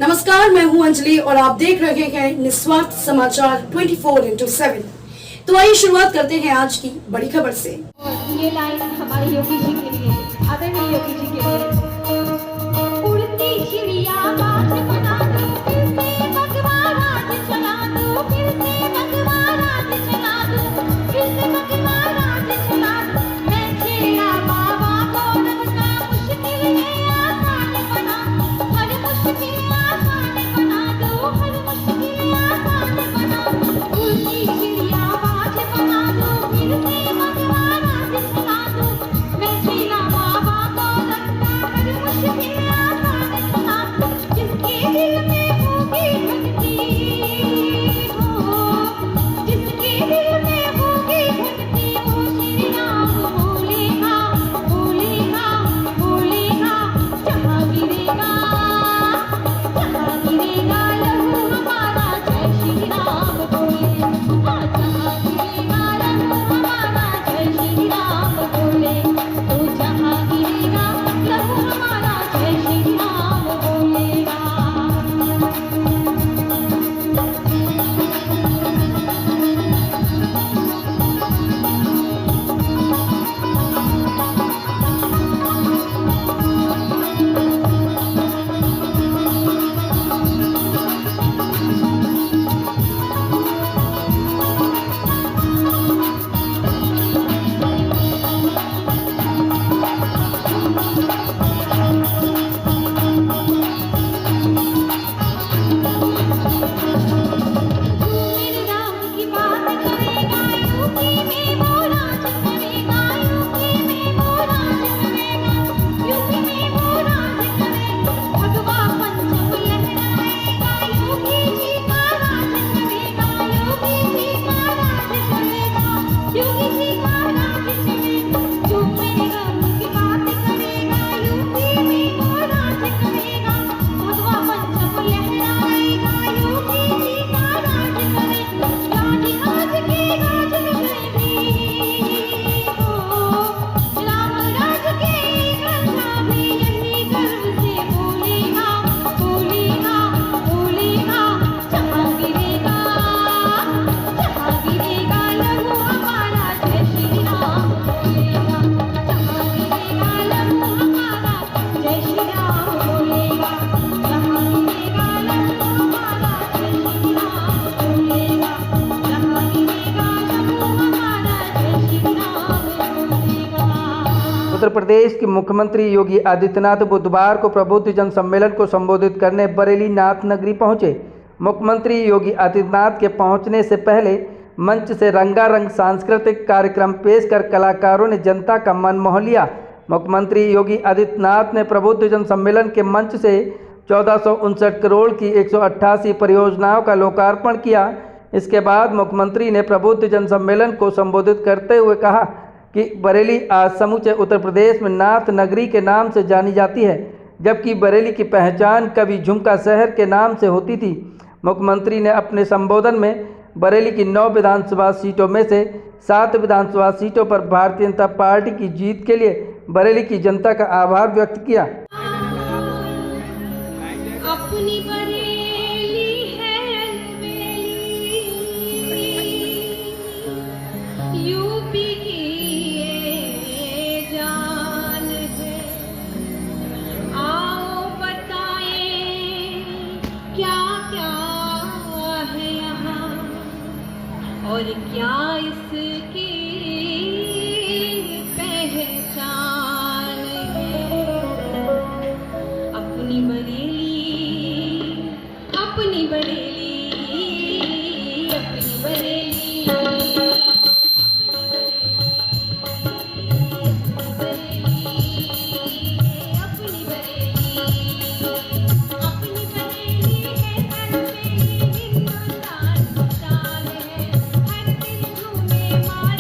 नमस्कार, मैं हूं अंजलि और आप देख रहे हैं निस्वार्थ समाचार 24/7। तो आइए शुरुआत करते हैं आज की बड़ी खबर से। ये लाइन हमारे योगी जी के लिए, आदरणीय योगी जी के लिए। उड़ती चिड़िया बात बना दो, फिर से भगवान राज चला दो, फिर से भगवान राज चला दो, फिर से भगवान राज चला दो। मैं छेड़ा बाबा को रखना मुश्किल है आसान बना, हर मुश्किल आसान बना दो, हर मुश्किल आसान बना। उड़ती चिड़िया बात बना दो, फिर से भगवान राज चला दो। मैं छेड़ा बाबा को रखना हर मुश्किल आसान बना। जिसके दिल में होगी भक्ति हो, जिसके दिल में होगी भक्ति, वो श्री राम बोलेगा, बोलेगा, बोलेगा। जहाँ गिरेगा लहू हमारा, जय श्री राम बोले। हाँ, जहाँ गिरेगा लहू हमारा, जय श्री राम बोले। तो जहाँ गिरेगा लहू हमारा, जय श्री राम बोलेगा। मेरे राम की बात करेगा, यूपी में वो राज करेगा, यूपी में वो राज करेगा, यूपी में वो राज करेगा। भगवा पंचम लहराएगा, योगी जी का राज करेगा, योगी जी का राज करेगा, योगी जी का राज करेगा। जो मेरे राम की बात करेगा, यूपी में वो राज करेगा। भगवा पंचम लहराएगा, योगी जी का राज करेगा। रानी राज के राज करेगी हो, राम राज के रक्षा भी यही गर्व से बोलेगा, बोलेगा, बोलेगा। जहाँ गिरेगा लहू हमारा, जय श्री राम बोलेगा। जहाँ गिरेगा लहू हमारा, जय श्री राम बोलेगा। जहाँ गिरेगा लहू हमारा, जय श्री राम बोलेगा। जहाँ गिरेगा लहू हमारा, जय श्री राम बोलेगा। उत्तर प्रदेश के मुख्यमंत्री योगी आदित्यनाथ बुधवार को प्रबुद्ध जन सम्मेलन को संबोधित करने बरेली नाथ नगरी पहुंचे। मुख्यमंत्री योगी आदित्यनाथ के पहुंचने से पहले मंच से रंगारंग सांस्कृतिक कार्यक्रम पेश कर कलाकारों ने जनता का मन मोह लिया। मुख्यमंत्री योगी आदित्यनाथ ने प्रबुद्ध जन सम्मेलन के मंच से 1459 करोड़ की 188 परियोजनाओं का लोकार्पण किया। इसके बाद मुख्यमंत्री ने प्रबुद्ध जन सम्मेलन को संबोधित करते हुए कहा कि बरेली आज समूचे उत्तर प्रदेश में नाथ नगरी के नाम से जानी जाती है, जबकि बरेली की पहचान कभी झुमका शहर के नाम से होती थी। मुख्यमंत्री ने अपने संबोधन में बरेली की 9 विधानसभा सीटों में से 7 विधानसभा सीटों पर भारतीय जनता पार्टी की जीत के लिए बरेली की जनता का आभार व्यक्त किया। अपनी बरेली है यूपी की ये जान है। आओ बताएं क्या क्या है यहाँ और क्या इसकी पहचान है। अपनी बरेली, अपनी बरेली, अपनी बरेली, अपनी बरेली, अपनी बरेली है हर मेरी हिंदुस्तान की शान है। हर दिल झूमे मारे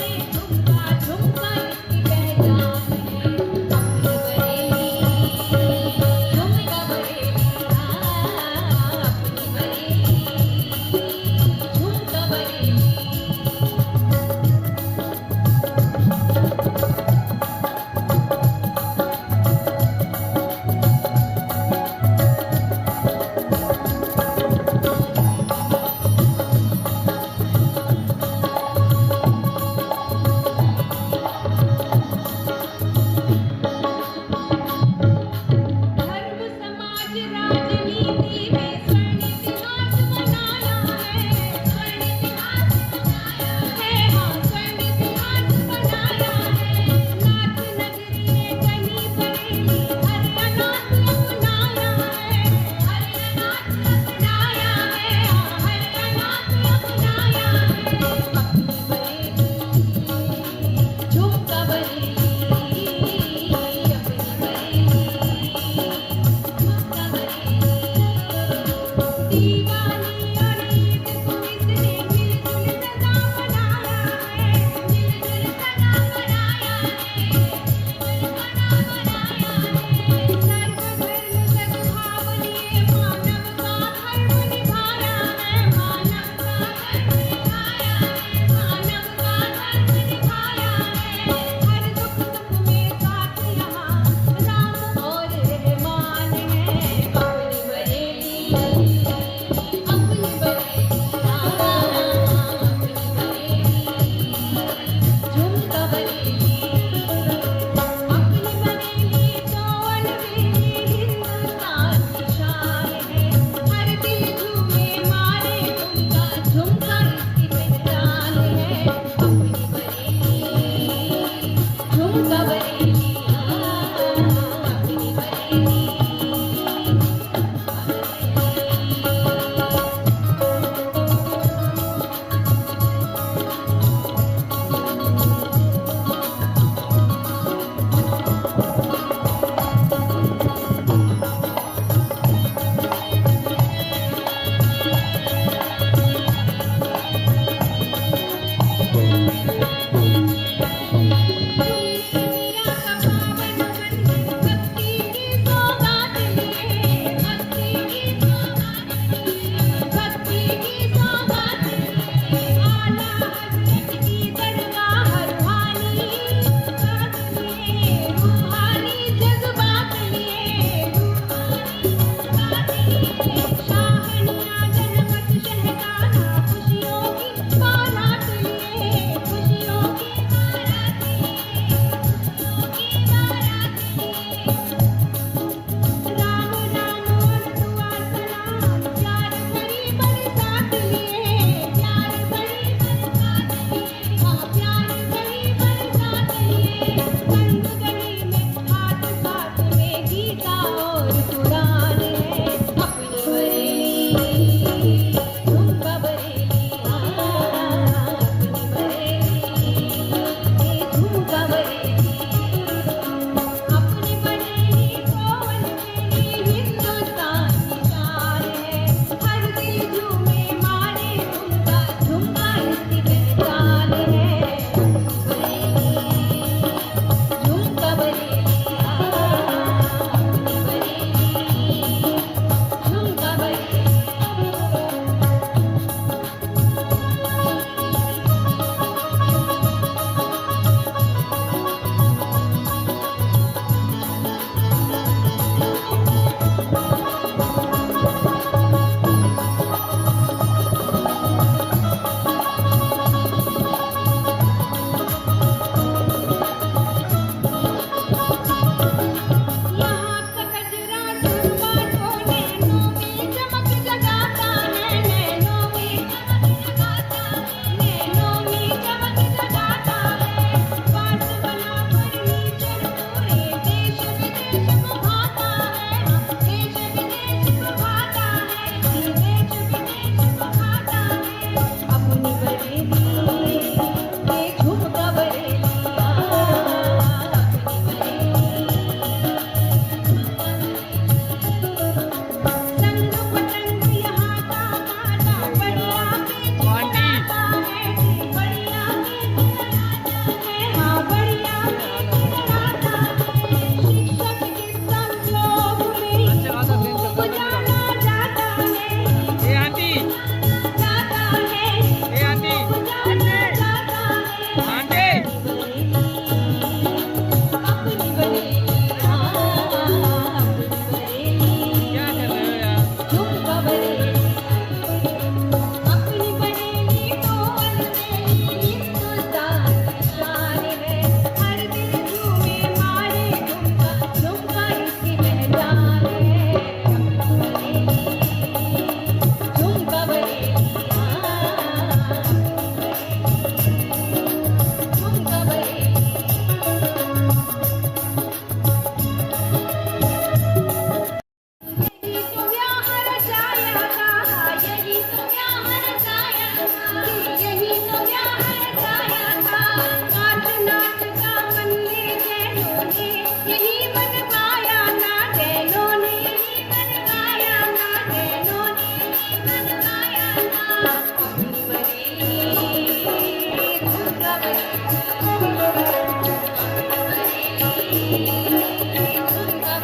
झुमका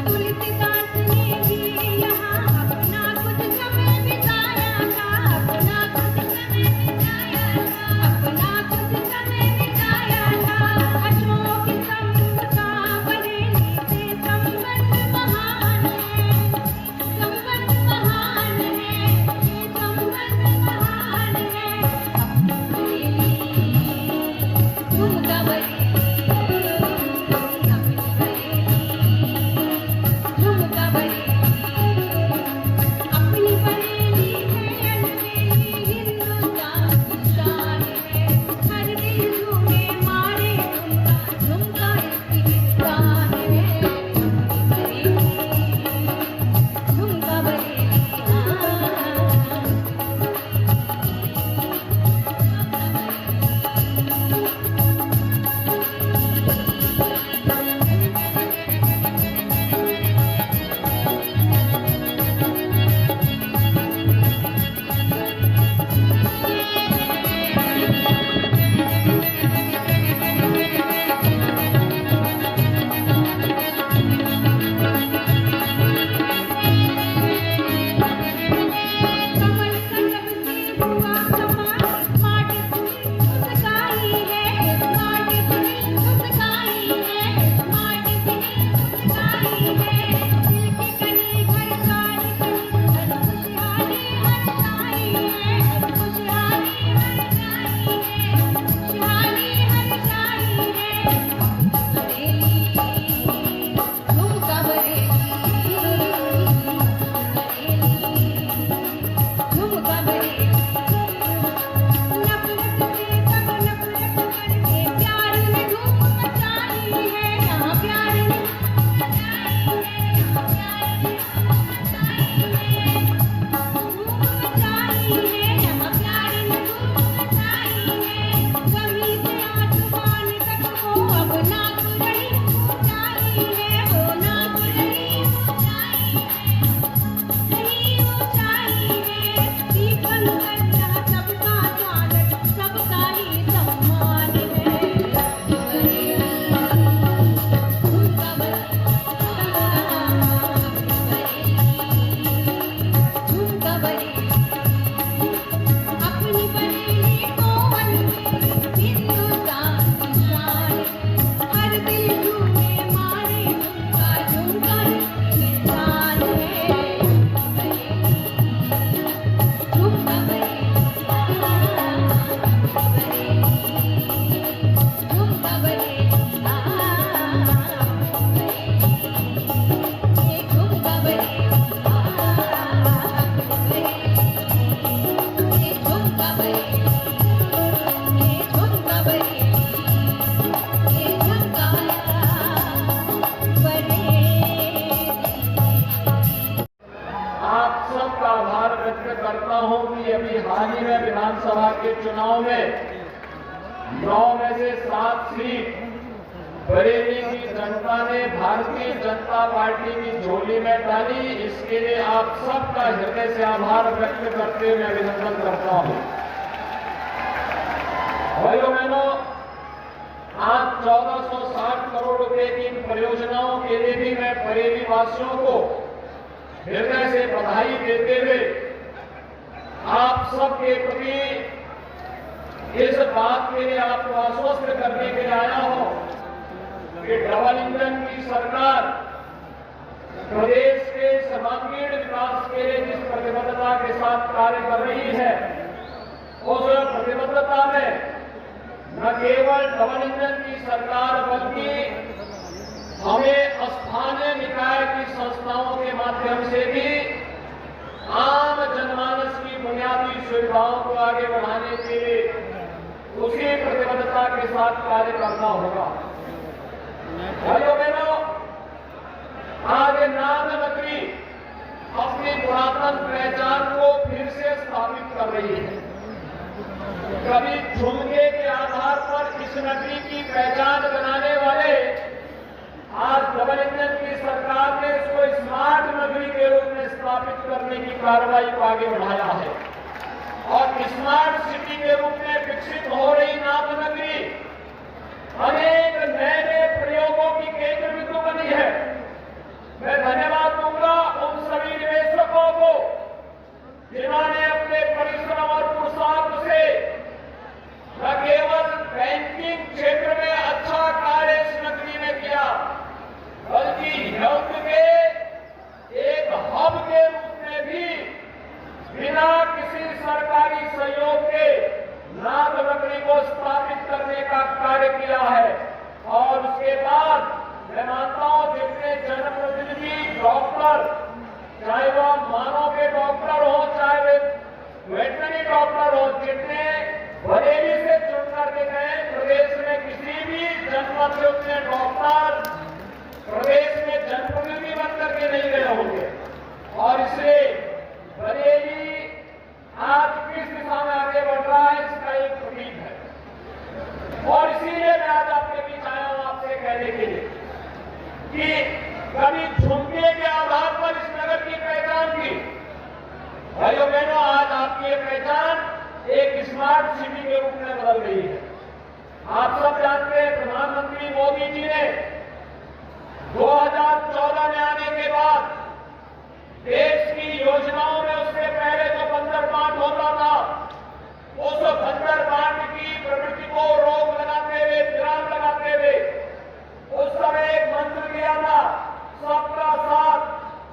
तुलसीदास ने भी यहाँ अपना कुछ समय बिताया था, अपना कुछ समय बिताया था, अपना कुछ समय बिताया था। अशोक स्तंभ का बरेली से संबंध महान है, संबंध महान है, ये संबंध महान है। झुमका बरेली, झुमका बरेली, अपनी बरेली है अनबेली, हिंदुस्तान की शान है। हर दिल झूमे मारे झुमका, झुमका इसकी शान है। अपनी बरेली, झुमका बरेली, कमल कटक से हुआ कमाल, स्मार्ट सिटी मुस्काई है, स्मार्ट सिटी मुस्काई है, स्मार्ट सिटी मुस्काई है। दिल की गली घर सारी गली हर खुशहाली हरसाई है, हर खुशहाली हरसाई है, खुशहाली हरसाई है। झुमका बरेली, झुमका बरेली, नफरत से सब नफरत करके प्यार ने धूम मचाई है, यहाँ प्यार ने धूम मचाई है, यहाँ प्यार ने धूम मचाई है, धूम मचाई है, यहाँ प्यार ने धूम मचाई है। जमीन से आसमान तक वो अब नाप रही ऊंचाई है, वो नाप रही ऊंचाई है, रही ऊंचाई है। दीपन करता सबका स्वागत, सबका ही सम्मान है। झुमका बरेली, झुमका बरेली, झुमका बरेली, अपनी बरेली को अनबेली, हिंदुस्तान की शान है। हर दिल झूमे मारे झुमका, झुमका इसकी शान है। झुमका बरेली, झुमका बरेली, झुमका बरेली, झुमका बरेली, झुमका बरेली, झुमका बरेली। आप सबका आभार व्यक्त करता हूं कि अभी हाल ही में विधानसभा के चुनाव में 9 में से 7 सीट बरेली की जनता ने भारतीय जनता पार्टी की झोली में डाली। इसके लिए आप सबका हृदय से आभार व्यक्त करते हुए अभिनंदन करता हूं। भाइयों बहनों, आज 1460 करोड़ रुपए की इन परियोजनाओं के लिए भी मैं बरेली वासियों को हृदय से बधाई देते हुए आप सबके प्रति इस बात के लिए आपको आश्वस्त करने के लिए आया हूं कि डबल इंजन की सरकार प्रदेश के सर्वांगीण विकास के लिए जिस प्रतिबद्धता के साथ कार्य कर रही है, उस प्रतिबद्धता में न केवल डबल इंजन की सरकार बल्कि हमें स्थानीय निकाय की संस्थाओं के माध्यम से भी आम जनमानस की बुनियादी सुविधाओं को आगे बढ़ाने के लिए उसी प्रतिबद्धता के साथ कार्य करना होगा। भाइयों बहनों, आज नाम नगरी अपनी पुरातन पहचान को फिर से स्थापित कर रही है। कभी झुमके के आधार पर इस नगरी की पहचान बनाने वाले आज डबल इंजन की सरकार ने इसको स्मार्ट नगरी के रूप में स्थापित करने की कार्रवाई को आगे बढ़ाया है और स्मार्ट सिटी के रूप में विकसित हो रही नाम नगरी अनेक मैं धन्यवाद दूंगा उन सभी निवेशकों को जिन्होंने अपने परिश्रम और पुरुषार्थ से न केवल बैंकिंग क्षेत्र में अच्छा कार्य इस नगरी में किया, बल्कि हेल्थ के एक हब के रूप में भी बिना किसी सरकारी सहयोग के नाग नगरी को स्थापित करने का कार्य किया है। और उसके बाद मैं मानता हूं जितने जनप्रतिनिधि डॉक्टर, चाहे वह मानव के डॉक्टर हो, चाहे वे वेटरनरी डॉक्टर हो, जितने बरेली से चुन करके गए, प्रदेश में किसी भी जनपद से उतने डॉक्टर प्रदेश में जनप्रतिनिधि बन करके नहीं गए होंगे। और इसलिए बरेली आज किस दिशा में आगे बढ़ रहा है इसका एक प्रतीक है। और इसीलिए मैं आज आपके बीच आया हूं आपसे कहने के लिए कि कभी झुमके के आधार पर इस नगर की पहचान की, भाइयों बहनों, आज आपकी ये पहचान एक स्मार्ट सिटी के रूप में बदल गई है। आप सब जानते हैं प्रधानमंत्री मोदी जी ने 2014 में आने के बाद देश की योजनाओं में उससे पहले जो बंदर बांट होता था, उस बंदर बांट की प्रवृत्ति को रोक लगाते हुए, विराम लगाते हुए उस समय एक मंत्र दिया था, सबका साथ,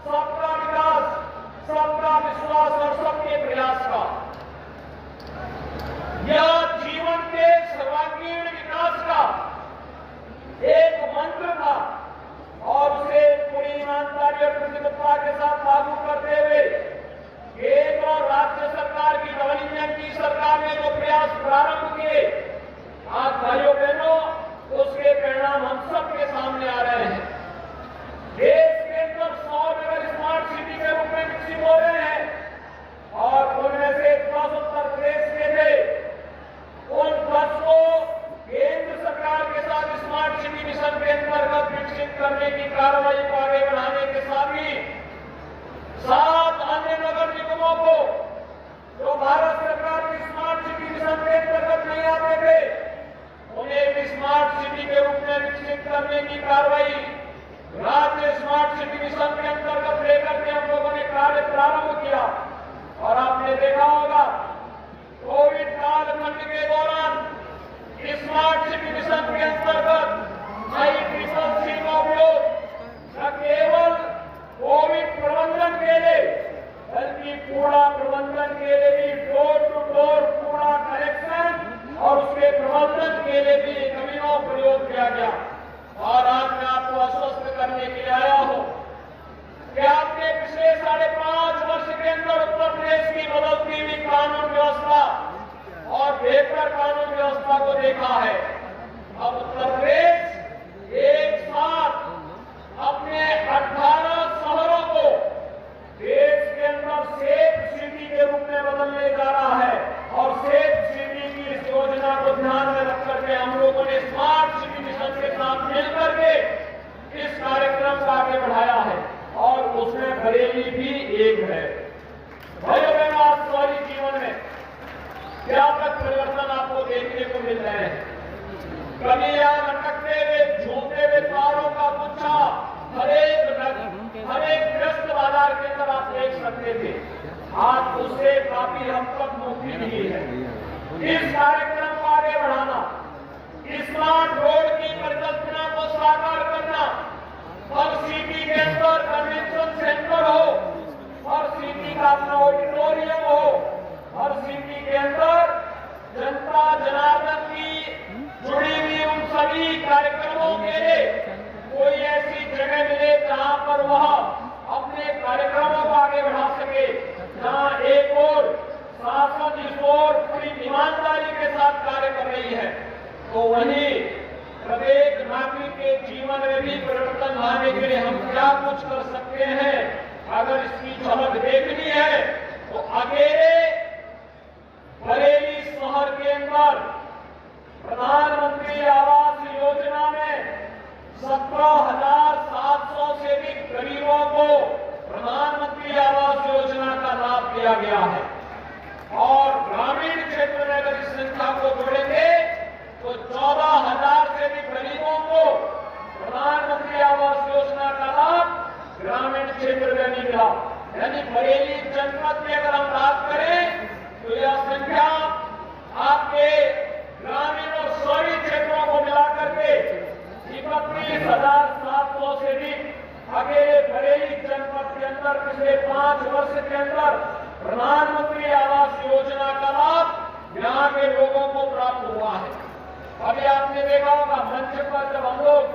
सबका विकास, सबका विश्वास और सबके प्रयास का। यह जीवन के सर्वांगीण विकास का एक मंत्र था और उसे पूरी ईमानदारी और प्रतिबद्धता के साथ लागू करते हुए केंद्र और राज्य सरकार की डबल इंजन की सरकार ने जो प्रयास प्रारंभ किए, आज भाइयों बहनों उसके परिणाम हम सबके सामने आ रहे हैं। देश के अंदर 100 नगर स्मार्ट सिटी के रूप में विकसित हो रहे हैं और उनमें से 10 उत्तर प्रदेश के थे। उन 10 को केंद्र सरकार के साथ स्मार्ट सिटी मिशन के अंतर्गत विकसित करने की कार्रवाई को आगे बढ़ाने के साथ ही 7 अन्य नगर निगमों को जो भारत सरकार की स्मार्ट सिटी मिशन के अंतर्गत नहीं आते थे, उन्हें भी स्मार्ट सिटी के रूप में विकसित करने की कार्रवाई राज्य स्मार्ट सिटी मिशन के अंतर्गत लेकर के हम लोगों ने कार्य प्रारंभ किया। और आपने देखा होगा कोविड कालखंड के दौरान स्मार्ट सिटी मिशन के अंतर्गत ICCC का उपयोग न केवल कोविड प्रबंधन के लिए बल्कि कूड़ा प्रबंधन के लिए भी, डोर टू डोर कूड़ा कलेक्शन और उसके प्रबंधन के लिए भी एक अभिनव प्रयोग किया गया। और आज मैं आपको आश्वस्त करने के लिए आया हूं कि आपने पिछले 5.5 वर्ष के अंदर उत्तर प्रदेश की बदलती हुई कानून व्यवस्था और बेहतर कानून व्यवस्था को देखा है। अब उत्तर प्रदेश एक साथ अपने 18 शहरों को देश के अंदर सेफ सिटी के रूप में बदलने जा रहा है। और सेफ सिटी की इस योजना को ध्यान में रख करके हम लोगों ने स्मार्ट सिटी मिशन के साथ मिलकर के इस कार्यक्रम को आगे बढ़ाया है और उसमें बरेली भी एक है। भाइयों बहनों, आज शहरी जीवन में व्यापक परिवर्तन आपको देखने को मिल रहे हैं। कभी यहाँ लटकते हुए झूमते हुए तारों का गुच्छा हर एक व्यस्त बाजार के अंदर आप देख सकते थे, आज उससे काफी हद तक मुक्ति मिली है। इस कार्यक्रम को आगे बढ़ाना, स्मार्ट रोड की परिकल्पना को साकार करना, हर सिटी के अंदर कन्वेंशन सेंटर हो, हर सिटी का अपना ऑडिटोरियम हो, हर सिटी के अंदर जनता जनार्दन की जुड़ी हुई उन सभी कार्यक्रमों के लिए कोई ऐसी जगह मिले जहां पर वह अपने कार्यक्रमों को आगे बढ़ा सके, जहां एक और शासन इस ओर पूरी ईमानदारी के साथ कार्य कर रही है, तो वहीं प्रत्येक नागरिक के जीवन में भी परिवर्तन लाने के लिए हम क्या कुछ कर सकते हैं। अगर इसकी झलक देखनी है तो अकेले बरेली शहर के अंदर प्रधानमंत्री आवास योजना में 17,700 से अधिक गरीबों को प्रधानमंत्री आवास योजना का लाभ दिया गया है। और ग्रामीण क्षेत्र में अगर इस संख्या को जोड़ेंगे तो 14,000 से अधिक गरीबों को प्रधानमंत्री आवास योजना का लाभ अकेले बरेली जनपद के अंदर पिछले 5 वर्ष के अंदर प्रधानमंत्री आवास योजना का लाभ यहाँ के लोगों को प्राप्त हुआ है। अभी आपने देखा होगा मंच पर जब हम लोग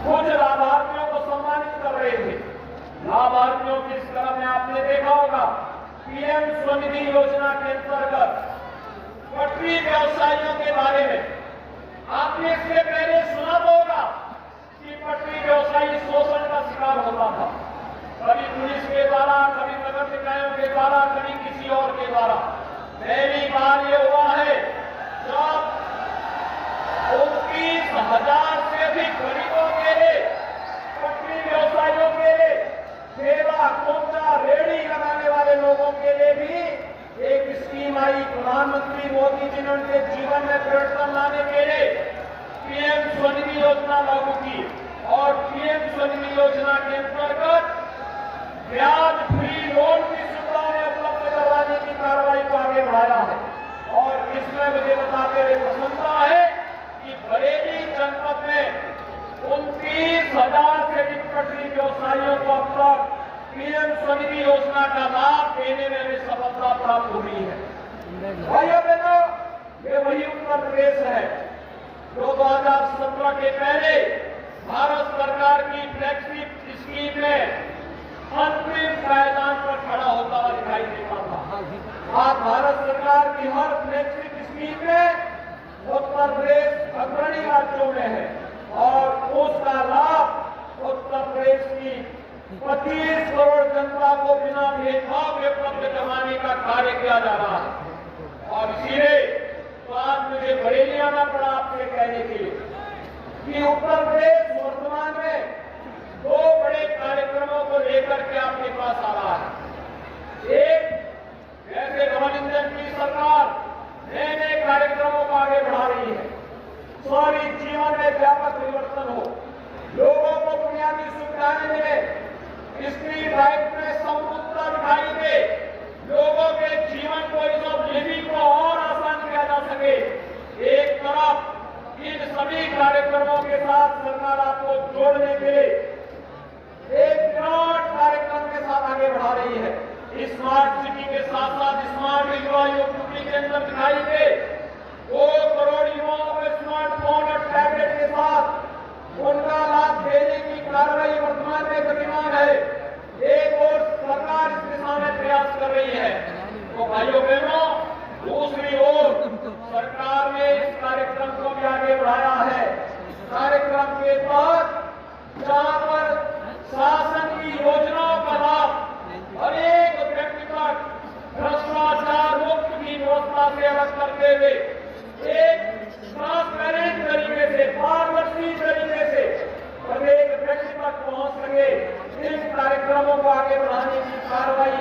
कुछ लाभार्थियों को सम्मानित कर रहे थे, लाभार्थियों की इस तरह में आपने देखा होगा पीएम स्वनिधि योजना के अंतर्गत पटरी व्यवसायियों के बारे में आपने इससे पहले सुना होगा कि पटरी व्यवसायी शोषण का शिकार होता था, कभी पुलिस के द्वारा, कभी नगर निकायों के द्वारा, कभी किसी और के द्वारा। पहली बार ये हुआ है जब 29,000 से अधिक गरीबों के लिए, पटरी व्यवसायियों के लिए, ठेला कोचा रेहड़ी लगाने वाले लोगों के लिए भी एक स्कीम आई। प्रधानमंत्री मोदी जी ने उनके जीवन में परिवर्तन लाने के लिए पीएम स्वनिधि योजना लागू की और पीएम स्वनिधि योजना के अंतर्गत ब्याज फ्री लोन की सुविधाएं उपलब्ध करवाने की कार्रवाई को आगे बढ़ाया है। और इसमें मुझे बताते हुए प्रसन्नता है कि बरेली जनपद में 29,000 से अधिक पटरी व्यवसायियों को अब तक पीएम स्वनिधि योजना का लाभ देने में भी सफलता प्राप्त हुई है। भाइयों बहनों, ये वही उत्तर प्रदेश है जो 2017 के पहले भारत सरकार की फ्लैगशिप स्कीम में अंतिम पायदान पर खड़ा होता हुआ दिखाई देता था। आज भारत सरकार की हर फ्लैगशिप स्कीम में उत्तर प्रदेश अग्रणी राज्यों में है और उसका लाभ उत्तर प्रदेश की 25 करोड़ जनता को बिना भेदभाव के उपलब्ध करवाने का कार्य किया जा रहा है। और इसीलिए तो आज मुझे बरेली आना पड़ा आपसे कहने के लिए कि उत्तर प्रदेश वर्तमान में 2 बड़े कार्यक्रमों को लेकर के आपके पास आ रहा है। एक, ऐसे डबल इंजन की सरकार नए नए कार्यक्रमों को आगे बढ़ा रही है। शहरी जीवन में व्यापक परिवर्तन हो, लोगों को बुनियादी सुविधाएं मिले, स्ट्रीट लाइट में समृद्धता दिखाई दे, लोगों के जीवन को, इस ऑफ लिविंग को और आसान किया जा सके। एक तरफ इन सभी कार्यक्रमों के साथ सरकार आपको जोड़ने के लिए एक विराट कार्यक्रम के साथ आगे बढ़ा रही है। स्मार्ट सिटी के साथ साथ स्मार्ट युवा यूपी के अंदर दिखाई दे 2 करोड़ युवाओं को स्मार्टफोन और टैबलेट के साथ उनका लाभ देने की कार्रवाई वर्तमान में गतिमान है। एक और सरकार इस दिशा में प्रयास कर रही है। तो भाइयों बहनों, दूसरी ओर सरकार ने इस कार्यक्रम को भी आगे बढ़ाया है। कार्यक्रम के तहत जहां पर शासन की योजनाओं का लाभ हर एक व्यक्ति तक भ्रष्टाचार मुक्त की व्यवस्था से अलग करते हुए एक ट्रांसपेरेंट तरीके से, पारदर्शी तरीके से प्रत्येक व्यक्ति तक पहुंच सके, इन कार्यक्रमों को आगे बढ़ाने की कार्रवाई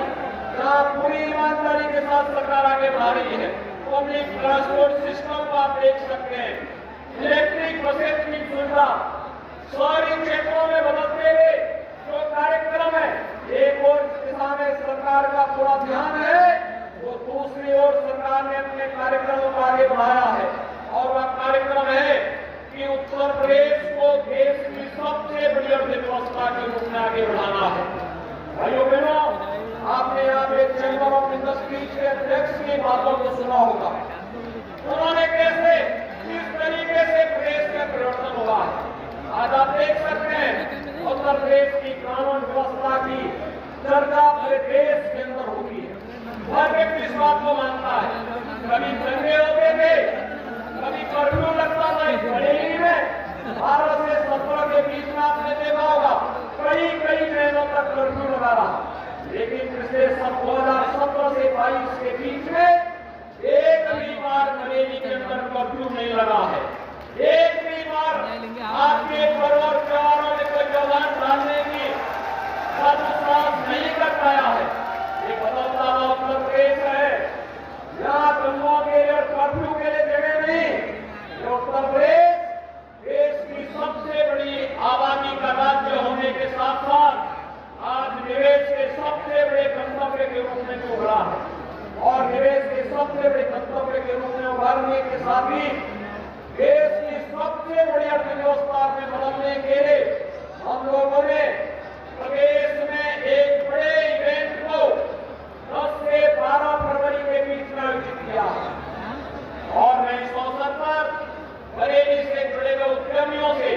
जहां पूरी ईमानदारी के साथ सरकार आगे बढ़ा रही है। पब्लिक ट्रांसपोर्ट सिस्टम को आप देख सकते हैं, इलेक्ट्रिक बसें की सुविधा शहरी क्षेत्रों में बदलते हुए जो कार्यक्रम है, एक और दिशा में सरकार का पूरा ध्यान है, तो दूसरी ओर सरकार ने अपने कार्यक्रमों को आगे बढ़ाया है। और वह कार्यक्रम है कि उत्तर प्रदेश को देश की सबसे बड़ी अर्थव्यवस्था के रूप में आगे बढ़ाना है। भाइयों बहनों, आपने यहाँ एक चैम्बर ऑफ इंडस्ट्रीज के अध्यक्ष की बातों को सुना होगा। उन्होंने कैसे किस तरीके से प्रदेश में परिवर्तन हुआ है। आज आप देख सकते हैं उत्तर प्रदेश की कानून व्यवस्था की चर्चा पूरे देश के अंदर होती है। हर व्यक्ति इस बात को मानता है। कभी दंगे होते थे, कभी कर्फ्यू लगता था। इस बरेली में 12 से 17 के बीच में आपने देखा होगा कई महीनों तक कर्फ्यू लगा रहा। लेकिन पिछले 2017 से 22 के बीच में एक भी बार बरेली के अंदर कर्फ्यू नहीं लगा है। एक भी बार आपके पर्व और त्योहारों में कोई व्यवधान डालने की दुस्साहस नहीं कर पाया है। ये बदलता हुआ उत्तर प्रदेश है, यहाँ दंगों के लिए और कर्फ्यू के लिए जगह नहीं। ये उत्तर प्रदेश देश की सबसे बड़ी आबादी का राज्य होने के साथ साथ आज निवेश के सबसे बड़े गंतव्य के रूप में उभरा है। और निवेश के सबसे बड़े गंतव्य के रूप में उभरने के साथ ही देश की सबसे बड़ी अर्थव्यवस्था में बदलने के लिए हम लोगों ने प्रदेश में एक बड़े इवेंट को 10 से 12 फरवरी के बीच में आयोजित किया और मैं इस अवसर पर बरेली से जुड़े हुए उद्यमियों से,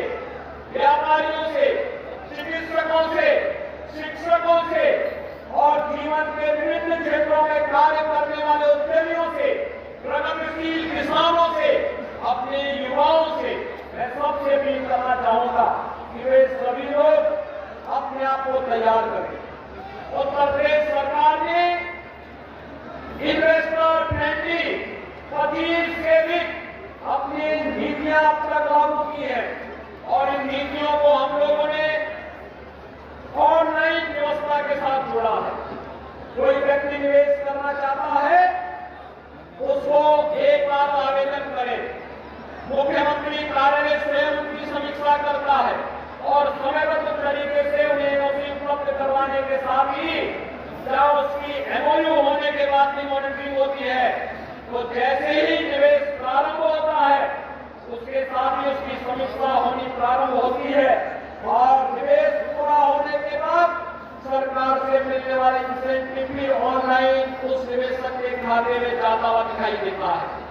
व्यापारियों से, चिकित्सकों से, शिक्षकों से और जीवन के विभिन्न क्षेत्रों में कार्य करने वाले उद्यमियों से, प्रगतिशील किसानों से, अपने युवाओं से मैं सबसे अपील करना चाहूंगा कि वे सभी लोग अपने आप को तैयार करें। उत्तर प्रदेश सरकार ने इन्वेस्टर फ्रेंडली 25 से अधिक अपनी नीतियां अब तक लागू की है और इन नीतियों को हम लोगों ने ऑनलाइन व्यवस्था के साथ जोड़ा है। कोई व्यक्ति निवेश करना चाहता है उसको एक बार आवेदन करे, मुख्यमंत्री कार्यालय स्वयं उनकी समीक्षा करता है और समयबद्ध तरीके से उन्हें एनओसी उपलब्ध करवाने के साथ ही क्या उसकी एमओयू होने के बाद भी मॉनिटरिंग होती है। तो जैसे ही निवेश प्रारंभ होता है उसके साथ ही उसकी समीक्षा होनी प्रारंभ होती है और निवेश पूरा होने के बाद सरकार से मिलने वाले इंसेंटिव भी ऑनलाइन उस निवेशक के खाते में जाता हुआ दिखाई देता है।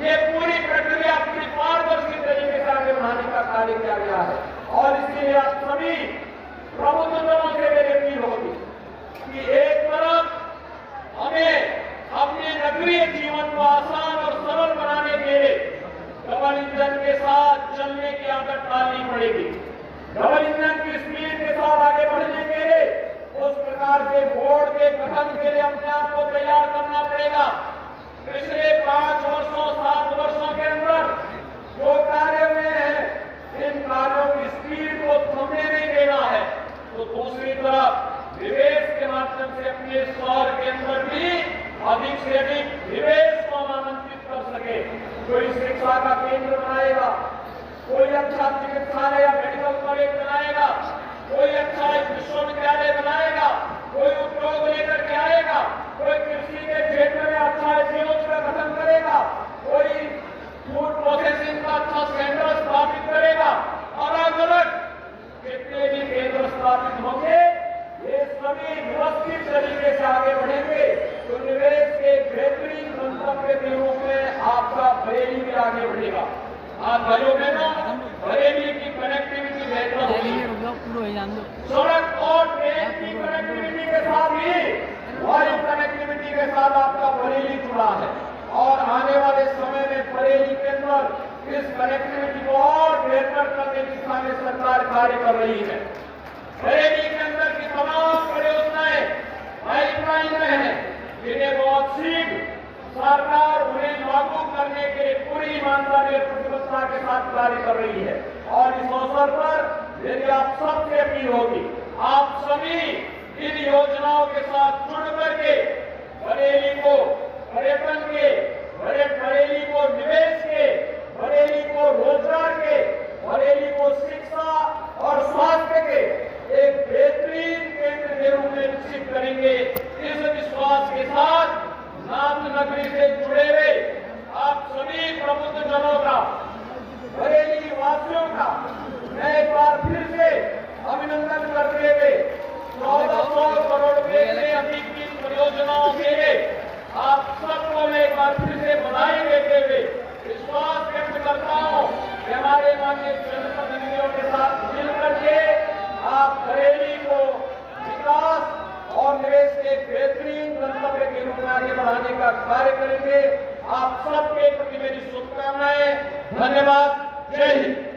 ये पूरी प्रक्रिया पूरी पारदर्शी तरीके से आगे बढ़ाने का कार्य किया गया है और इसलिए आप सभी प्रबुद्धजनों से मेरी अपील होगी कि एक तरफ हमें अपने नगरीय जीवन को आसान और सरल बनाने के लिए डबल इंजन के साथ चलने की आदत डालनी पड़ेगी। डबल इंजन की स्पीड के साथ आगे बढ़ने के लिए उस प्रकार के बोर्ड के गठन के लिए अपने आप को तैयार करना पड़ेगा। पिछले 5 वर्षों 7 वर्षों के अंदर जो कार्य हुए हैं इन कार्यों की स्पीड को थमने नहीं देना है। तो दूसरी तरफ निवेश के माध्यम से अपने शहर के अंदर भी अधिक से अधिक निवेश को आमंत्रित कर सके। कोई शिक्षा का केंद्र बनाएगा, कोई अच्छा चिकित्सालय या मेडिकल कॉलेज बनाएगा, कोई अच्छा एक विश्वविद्यालय बनाएगा, कोई उद्योग लेकर के आएगा, कोई कृषि के क्षेत्र में अच्छा एनजीओ का गठन करेगा, कोई फूड प्रोसेसिंग का अच्छा सेंटर स्थापित करेगा। अलग अलग जितने भी केंद्र स्थापित होंगे ये सभी व्यवस्थित तरीके से आगे बढ़ेंगे तो निवेश के बेहतरीन गंतव्य के रूप में आपका बरेली भी आगे बढ़ेगा। आज भाइयों बहनों बरेली की कनेक्टिविटी बेहतर होगी। सड़क और ट्रेन की कनेक्टिविटी के साथ ही वायु कनेक्टिविटी के साथ आपका बरेली जुड़ा है और आने वाले समय में बरेली के अंदर इस कनेक्टिविटी को और बेहतर करने की दिशा में सरकार कार्य कर रही है। बरेली के अंदर की तमाम परियोजनाएं पाइपलाइन में है जिन्हें बहुत शीघ्र सरकार उन्हें लागू करने के लिए पूरी ईमानदारी और प्रतिबद्धता के साथ कार्य कर रही है। और इस अवसर पर यदि आप सबसे अपील होगी आप सभी इन योजनाओं के साथ जुड़ करके बरेली को पर्यटन के, बरेली को निवेश के, बरेली को रोजगार के, बरेली को शिक्षा और स्वास्थ्य के एक बेहतरीन केंद्र के रूप में विकसित करेंगे। इस विश्वास के साथ नाथ नगरी से जुड़े हुए आप सभी प्रबुद्ध जनों का, बरेली वासियों का मैं एक बार फिर से अभिनंदन करते हुए 1400 करोड़ रुपए से अधिक की परियोजनाओं के लिए आप सबको मैं एक बार फिर से बधाई देते हुए विश्वास व्यक्त करता हूँ कि हमारे माननीय जनप्रतिनिधियों के साथ मिलकर के आप बरेली को विकास और निवेश के बेहतरीन गंतव्य के रूप में आगे बढ़ाने का कार्य करेंगे। आप सबके प्रति मेरी शुभकामनाएं। धन्यवाद। जय हिंद।